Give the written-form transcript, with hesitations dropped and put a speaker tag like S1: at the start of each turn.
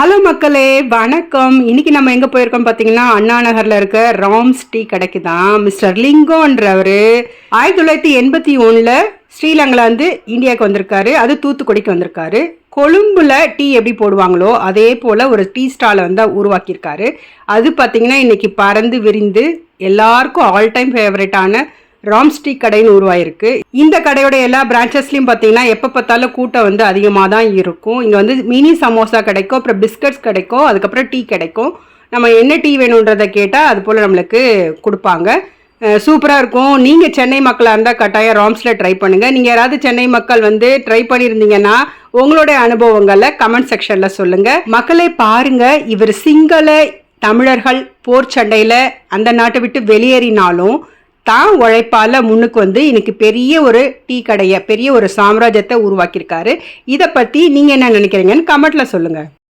S1: Hello மக்களே, வணக்கம். இன்னைக்கு நம்ம எங்கே போயிருக்கோம் பார்த்தீங்கன்னா, அண்ணா நகரில் இருக்க ராம்ஸ் டீ கடைக்கு தான். மிஸ்டர் லிங்கோன்றவர் 1981 ஸ்ரீலங்காலேருந்து இந்தியாவுக்கு வந்திருக்காரு. அது தூத்துக்குடிக்கு வந்திருக்காரு. கொழும்புல டீ எப்படி போடுவாங்களோ அதே போல் ஒரு டீ ஸ்டாலை வந்து உருவாக்கியிருக்காரு. அது பார்த்தீங்கன்னா இன்னைக்கு பறந்து விரிந்து எல்லாருக்கும் ஆல் டைம் ஃபேவரட்டான ராம்ஸ் டீ கடைன்னு உருவாயிருக்கு. இந்த கடையோட எல்லா பிரான்ச்சஸ்லையும் பார்த்தீங்கன்னா எப்போ பார்த்தாலும் கூட்டம் வந்து அதிகமாக தான் இருக்கும். இங்கே வந்து மினி சமோசா கிடைக்கும், அப்புறம் பிஸ்கட்ஸ் கிடைக்கும், அதுக்கப்புறம் டீ கிடைக்கும். நம்ம என்ன டீ வேணுன்றதை கேட்டால் அது போல் நம்மளுக்கு கொடுப்பாங்க. சூப்பராக இருக்கும். நீங்கள் சென்னை மக்களாக இருந்தால் கட்டாயம் ராம்ஸில் ட்ரை பண்ணுங்கள். நீங்கள் யாராவது சென்னை மக்கள் வந்து ட்ரை பண்ணியிருந்தீங்கன்னா உங்களுடைய அனுபவங்களை கமெண்ட் செக்ஷனில் சொல்லுங்கள். மக்களே பாருங்கள், இவர் சிங்கள தமிழர்கள் போர் சண்டையில் அந்த நாட்டை விட்டு வெளியேறினாலும் தான் உழைப்பால முன்னுக்கு வந்து இன்னைக்கு பெரிய ஒரு டீ கடையை, பெரிய ஒரு சாம்ராஜ்யத்தை உருவாக்கியிருக்காரு. இதை பற்றி நீங்கள் என்ன நினைக்கிறீங்கன்னு கமெண்ட்டில் சொல்லுங்கள்.